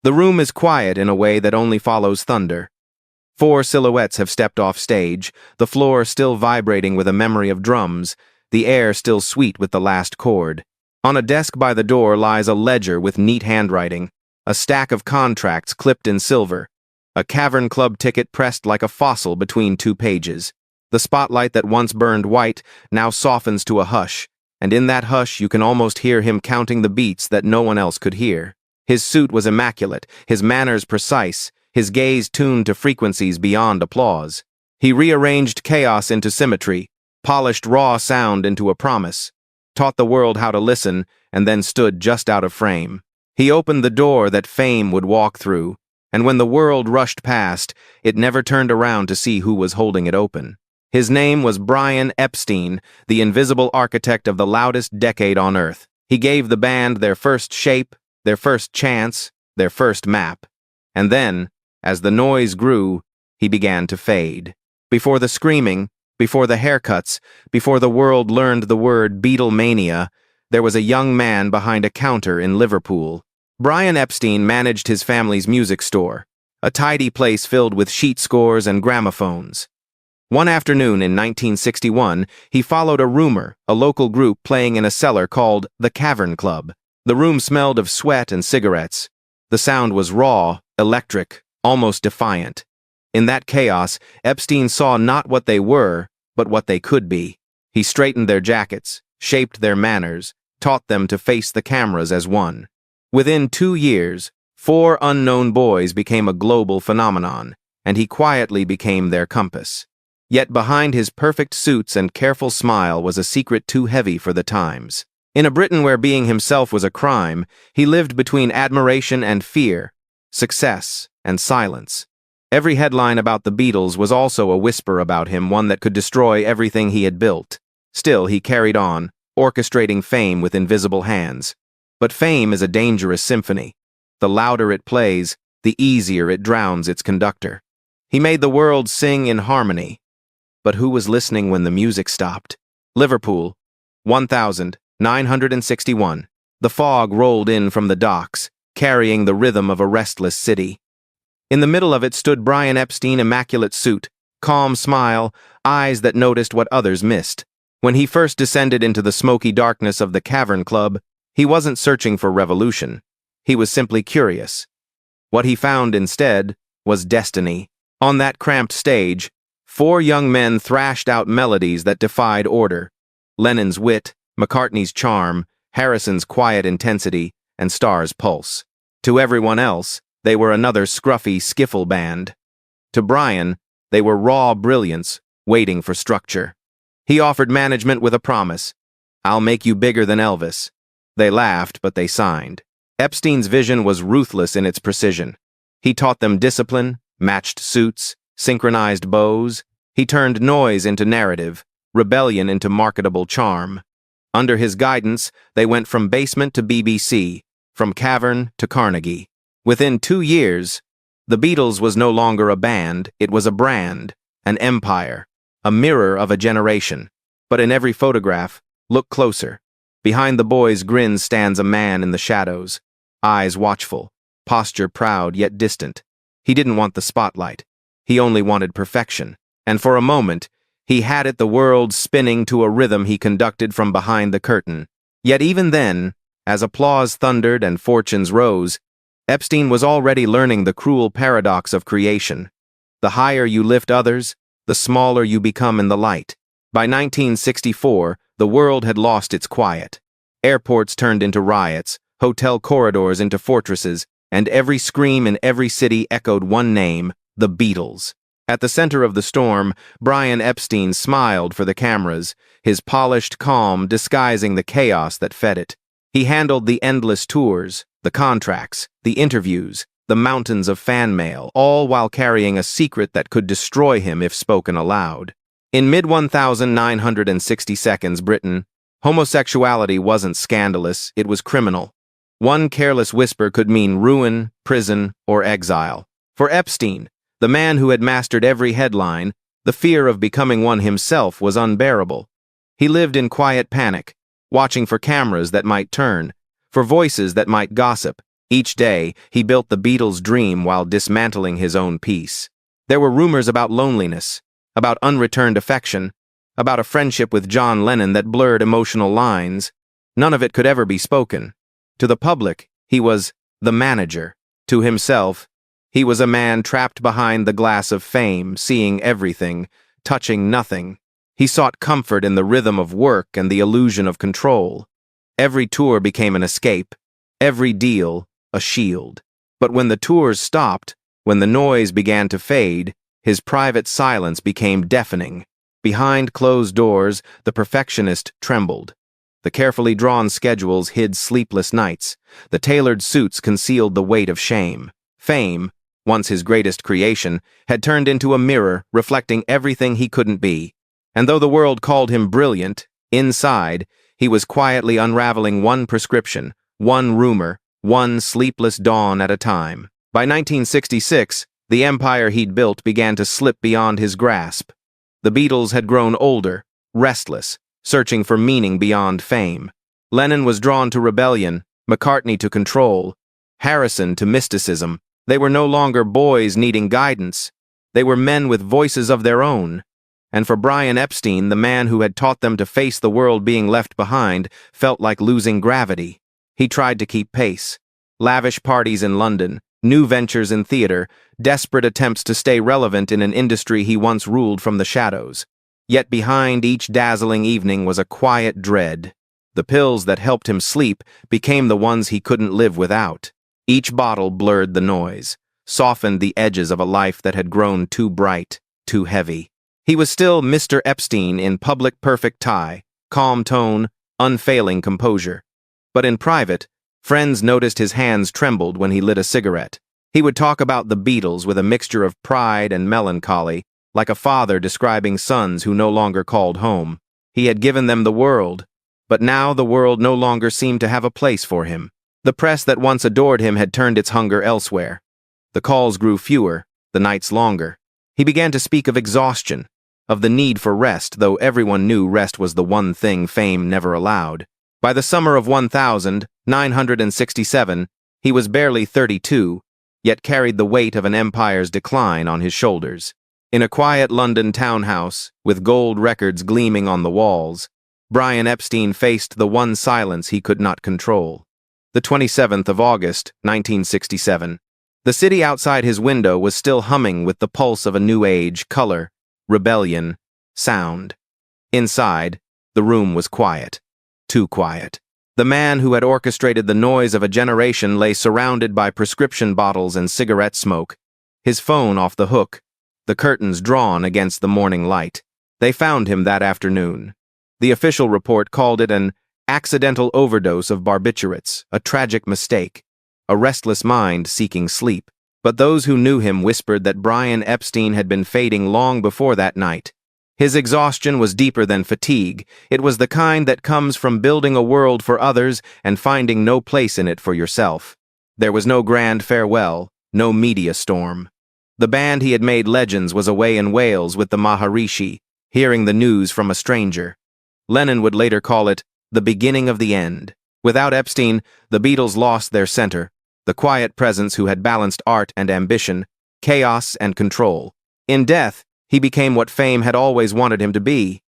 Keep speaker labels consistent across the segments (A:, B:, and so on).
A: The room is quiet in a way that only follows thunder. 4 silhouettes have stepped off stage, the floor still vibrating with a memory of drums, the air still sweet with the last chord. On a desk by the door lies a ledger with neat handwriting, a stack of contracts clipped in silver, a Cavern Club ticket pressed like a fossil between 2 pages. The spotlight that once burned white now softens to a hush, and in that hush you can almost hear him counting the beats that no one else could hear. His suit was immaculate, his manners precise, his gaze tuned to frequencies beyond applause. He rearranged chaos into symmetry, polished raw sound into a promise, taught the world how to listen, and then stood just out of frame. He opened the door that fame would walk through, and when the world rushed past, it never turned around to see who was holding it open. His name was Brian Epstein, the invisible architect of the loudest decade on Earth. He gave the band their first shape, their first chance, their first map. And then, as the noise grew, he began to fade. Before the screaming, before the haircuts, before the world learned the word Beatlemania, there was a young man behind a counter in Liverpool. Brian Epstein managed his family's music store, a tidy place filled with sheet scores and gramophones. One afternoon in 1961, he followed a rumor, a local group playing in a cellar called the Cavern Club. The room smelled of sweat and cigarettes. The sound was raw, electric, almost defiant. In that chaos, Epstein saw not what they were, but what they could be. He straightened their jackets, shaped their manners, taught them to face the cameras as one. Within 2 years, 4 unknown boys became a global phenomenon, and he quietly became their compass. Yet behind his perfect suits and careful smile was a secret too heavy for the times. In a Britain where being himself was a crime, he lived between admiration and fear, success and silence. Every headline about the Beatles was also a whisper about him, one that could destroy everything he had built. Still, he carried on, orchestrating fame with invisible hands. But fame is a dangerous symphony. The louder it plays, the easier it drowns its conductor. He made the world sing in harmony. But who was listening when the music stopped? Liverpool, 1961. The fog rolled in from the docks, carrying the rhythm of a restless city. In the middle of it stood Brian Epstein, immaculate suit, calm smile, eyes that noticed what others missed. When he first descended into the smoky darkness of the Cavern Club, he wasn't searching for revolution. He was simply curious. What he found instead was destiny. On that cramped stage, 4 young men thrashed out melodies that defied order. Lennon's wit, McCartney's charm, Harrison's quiet intensity, and Starr's pulse. To everyone else, they were another scruffy skiffle band. To Brian, they were raw brilliance, waiting for structure. He offered management with a promise. "I'll make you bigger than Elvis." They laughed, but they signed. Epstein's vision was ruthless in its precision. He taught them discipline, matched suits, synchronized bows. He turned noise into narrative, rebellion into marketable charm. Under his guidance, they went from basement to BBC, from Cavern to Carnegie. Within 2 years, the Beatles was no longer a band, it was a brand, an empire, a mirror of a generation. But in every photograph, look closer. Behind the boy's grin stands a man in the shadows, eyes watchful, posture proud yet distant. He didn't want the spotlight. He only wanted perfection. And for a moment, he had it, the world spinning to a rhythm he conducted from behind the curtain. Yet even then, as applause thundered and fortunes rose, Epstein was already learning the cruel paradox of creation. The higher you lift others, the smaller you become in the light. By 1964, the world had lost its quiet. Airports turned into riots, hotel corridors into fortresses, and every scream in every city echoed one name: the Beatles. At the center of the storm, Brian Epstein smiled for the cameras, his polished calm disguising the chaos that fed it. He handled the endless tours, the contracts, the interviews, the mountains of fan mail, all while carrying a secret that could destroy him if spoken aloud. In mid-1960s Britain, homosexuality wasn't scandalous, it was criminal. One careless whisper could mean ruin, prison, or exile. For Epstein, the man who had mastered every headline, the fear of becoming one himself was unbearable. He lived in quiet panic, watching for cameras that might turn, for voices that might gossip, Each day, he built the Beatles' dream while dismantling his own peace. There were rumors about loneliness, about unreturned affection, about a friendship with John Lennon that blurred emotional lines. None of it could ever be spoken. To the public, he was the manager. To himself, he was a man trapped behind the glass of fame, seeing everything, touching nothing. He sought comfort in the rhythm of work and the illusion of control. Every tour became an escape, every deal a shield. But when the tours stopped, when the noise began to fade, his private silence became deafening. Behind closed doors, the perfectionist trembled. The carefully drawn schedules hid sleepless nights. The tailored suits concealed the weight of shame. Fame, once his greatest creation, had turned into a mirror reflecting everything he couldn't be. And though the world called him brilliant, inside, he was quietly unraveling one prescription, one rumor, one sleepless dawn at a time. By 1966, the empire he'd built began to slip beyond his grasp. The Beatles had grown older, restless, searching for meaning beyond fame. Lennon was drawn to rebellion, McCartney to control, Harrison to mysticism. They were no longer boys needing guidance. They were men with voices of their own. And for Brian Epstein, the man who had taught them to face the world being left behind, felt like losing gravity. He tried to keep pace. Lavish parties in London, new ventures in theater, desperate attempts to stay relevant in an industry he once ruled from the shadows. Yet behind each dazzling evening was a quiet dread. The pills that helped him sleep became the ones he couldn't live without. Each bottle blurred the noise, softened the edges of a life that had grown too bright, too heavy. He was still Mr. Epstein in public perfect tie, calm tone, unfailing composure. But in private, friends noticed his hands trembled when he lit a cigarette. He would talk about the Beatles with a mixture of pride and melancholy, like a father describing sons who no longer called home. He had given them the world, but now the world no longer seemed to have a place for him. The press that once adored him had turned its hunger elsewhere. The calls grew fewer, the nights longer. He began to speak of exhaustion, of the need for rest, though everyone knew rest was the one thing fame never allowed. By the summer of 1967, he was barely 32, yet carried the weight of an empire's decline on his shoulders. In a quiet London townhouse, with gold records gleaming on the walls, Brian Epstein faced the one silence he could not control. The 27th of August, 1967. The city outside his window was still humming with the pulse of a new age, color, rebellion, sound. Inside, the room was quiet. Too quiet. The man who had orchestrated the noise of a generation lay surrounded by prescription bottles and cigarette smoke, his phone off the hook, the curtains drawn against the morning light. They found him that afternoon. The official report called it an accidental overdose of barbiturates, a tragic mistake, a restless mind seeking sleep. But those who knew him whispered that Brian Epstein had been fading long before that night. His exhaustion was deeper than fatigue. It was the kind that comes from building a world for others and finding no place in it for yourself. There was no grand farewell, no media storm. The band he had made legends was away in Wales with the Maharishi, hearing the news from a stranger. Lennon would later call it the beginning of the end. Without Epstein, the Beatles lost their center, the quiet presence who had balanced art and ambition, chaos and control. In death, he became what fame had always wanted him to be: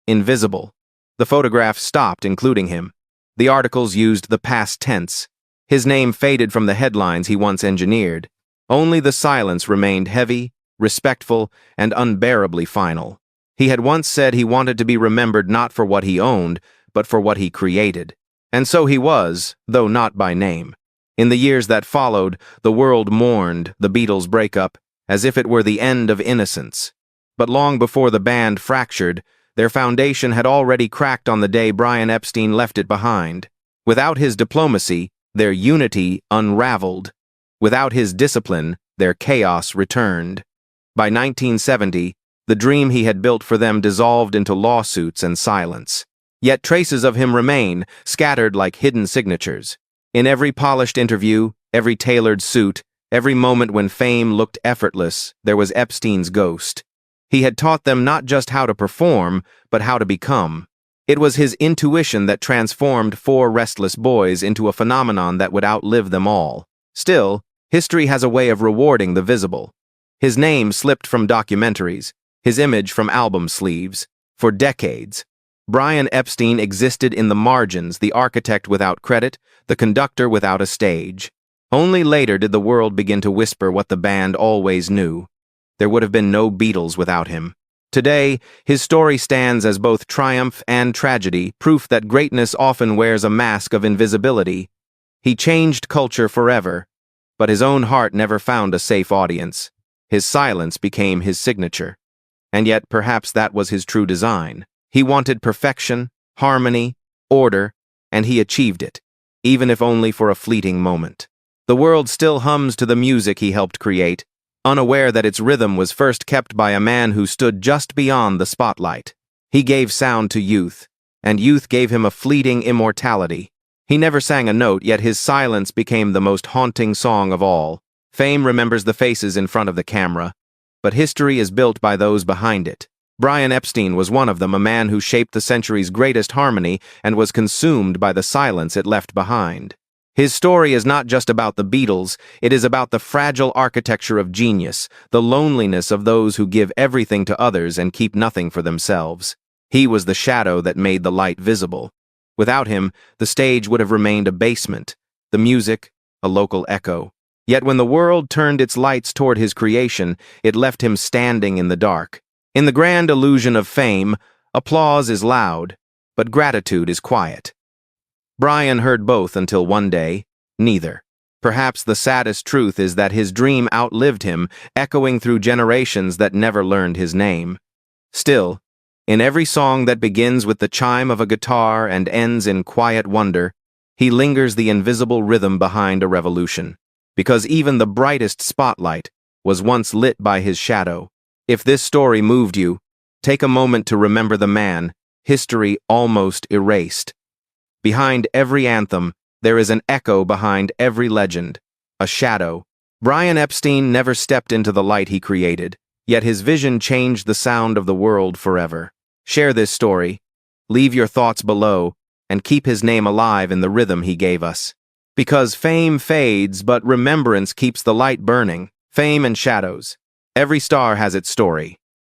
A: invisible. The photographs stopped including him. The articles used the past tense. His name faded from the headlines he once engineered. Only the silence remained heavy, respectful, and unbearably final. He had once said he wanted to be remembered not for what he owned, but for what he created. And so he was, though not by name. In the years that followed, the world mourned the Beatles' breakup as if it were the end of innocence. But long before the band fractured, their foundation had already cracked on the day Brian Epstein left it behind. Without his diplomacy, their unity unraveled. Without his discipline, their chaos returned. By 1970, the dream he had built for them dissolved into lawsuits and silence. Yet traces of him remain, scattered like hidden signatures. In every polished interview, every tailored suit, every moment when fame looked effortless, there was Epstein's ghost. He had taught them not just how to perform, but how to become. It was his intuition that transformed four restless boys into a phenomenon that would outlive them all. Still, history has a way of rewarding the visible. His name slipped from documentaries, his image from album sleeves. For decades, Brian Epstein existed in the margins, the architect without credit, the conductor without a stage. Only later did the world begin to whisper what the band always knew. There would have been no Beatles without him. Today, his story stands as both triumph and tragedy, proof that greatness often wears a mask of invisibility. He changed culture forever, but his own heart never found a safe audience. His silence became his signature. And yet, perhaps that was his true design. He wanted perfection, harmony, order, and he achieved it, even if only for a fleeting moment. The world still hums to the music he helped create, unaware that its rhythm was first kept by a man who stood just beyond the spotlight. He gave sound to youth, and youth gave him a fleeting immortality. He never sang a note, yet his silence became the most haunting song of all. Fame remembers the faces in front of the camera, but history is built by those behind it. Brian Epstein was one of them, a man who shaped the century's greatest harmony and was consumed by the silence it left behind. His story is not just about the Beatles, it is about the fragile architecture of genius, the loneliness of those who give everything to others and keep nothing for themselves. He was the shadow that made the light visible. Without him, the stage would have remained a basement, the music, a local echo. Yet when the world turned its lights toward his creation, it left him standing in the dark. In the grand illusion of fame, applause is loud, but gratitude is quiet. Brian heard both until one day, neither. Perhaps the saddest truth is that his dream outlived him, echoing through generations that never learned his name. Still, in every song that begins with the chime of a guitar and ends in quiet wonder, he lingers the invisible rhythm behind a revolution. Because even the brightest spotlight was once lit by his shadow. If this story moved you, take a moment to remember the man history almost erased. Behind every anthem, there is an echo behind every legend, a shadow. Brian Epstein never stepped into the light he created, yet his vision changed the sound of the world forever. Share this story, leave your thoughts below, and keep his name alive in the rhythm he gave us. Because fame fades, but remembrance keeps the light burning. Fame and shadows. Every star has its story.